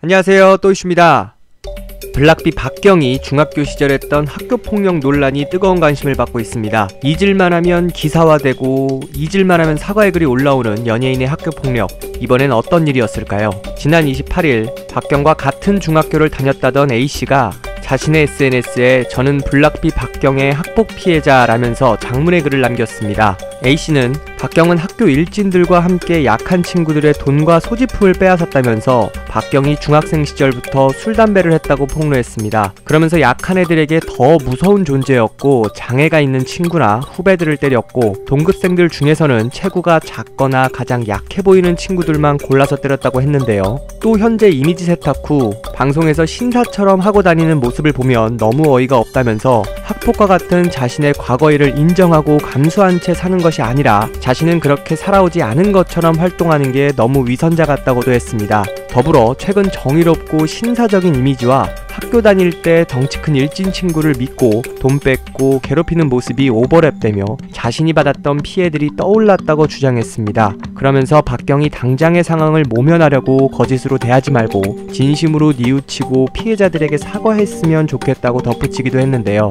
안녕하세요, 또이슈입니다. 블락비 박경이 중학교 시절 했던 학교폭력 논란이 뜨거운 관심을 받고 있습니다. 잊을만 하면 기사화되고 잊을만 하면 사과의 글이 올라오는 연예인의 학교폭력. 이번엔 어떤 일이었을까요? 지난 28일 박경과 같은 중학교를 다녔다던 A씨가 자신의 SNS에 저는 블락비 박경의 학폭 피해자라면서 장문의 글을 남겼습니다. A씨는 박경은 학교 일진들과 함께 약한 친구들의 돈과 소지품을 빼앗았다면서 박경이 중학생 시절부터 술, 담배를 했다고 폭로했습니다. 그러면서 약한 애들에게 더 무서운 존재였고 장애가 있는 친구나 후배들을 때렸고 동급생들 중에서는 체구가 작거나 가장 약해 보이는 친구들만 골라서 때렸다고 했는데요. 또 현재 이미지 세탁 후 방송에서 신사처럼 하고 다니는 모습을 보면 너무 어이가 없다면서 학폭과 같은 자신의 과거 일을 인정하고 감수한 채 사는 것이 아니라 자신은 그렇게 살아오지 않은 것처럼 활동하는 게 너무 위선자 같다고도 했습니다. 더불어 최근 정의롭고 신사적인 이미지와 학교 다닐 때 덩치 큰 일진 친구를 믿고 돈 뺏고 괴롭히는 모습이 오버랩되며 자신이 받았던 피해들이 떠올랐다고 주장했습니다. 그러면서 박경이 당장의 상황을 모면하려고 거짓으로 대하지 말고 진심으로 뉘우치고 피해자들에게 사과했으면 좋겠다고 덧붙이기도 했는데요.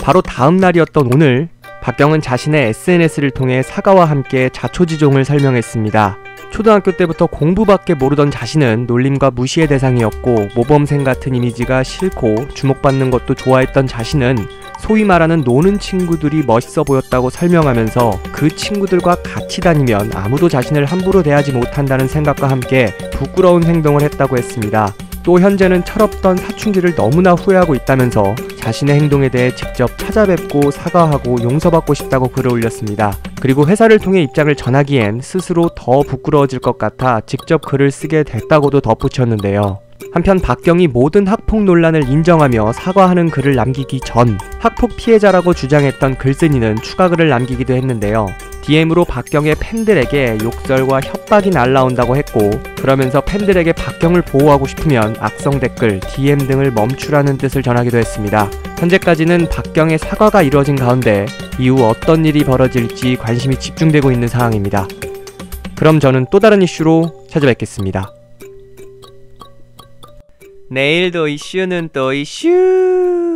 바로 다음 날이었던 오늘 박경은 자신의 SNS를 통해 사과와 함께 자초지종을 설명했습니다. 초등학교 때부터 공부밖에 모르던 자신은 놀림과 무시의 대상이었고 모범생 같은 이미지가 싫고 주목받는 것도 좋아했던 자신은 소위 말하는 노는 친구들이 멋있어 보였다고 설명하면서 그 친구들과 같이 다니면 아무도 자신을 함부로 대하지 못한다는 생각과 함께 부끄러운 행동을 했다고 했습니다. 또 현재는 철없던 사춘기를 너무나 후회하고 있다면서 자신의 행동에 대해 직접 찾아뵙고 사과하고 용서받고 싶다고 글을 올렸습니다. 그리고 회사를 통해 입장을 전하기엔 스스로 더 부끄러워질 것 같아 직접 글을 쓰게 됐다고도 덧붙였는데요. 한편 박경이 모든 학폭 논란을 인정하며 사과하는 글을 남기기 전 학폭 피해자라고 주장했던 글쓴이는 추가 글을 남기기도 했는데요. DM으로 박경의 팬들에게 욕설과 협박이 날라온다고 했고 그러면서 팬들에게 박경을 보호하고 싶으면 악성 댓글, DM 등을 멈추라는 뜻을 전하기도 했습니다. 현재까지는 박경의 사과가 이루어진 가운데 이후 어떤 일이 벌어질지 관심이 집중되고 있는 상황입니다. 그럼 저는 또 다른 이슈로 찾아뵙겠습니다. 내일도 이슈는 또 이슈.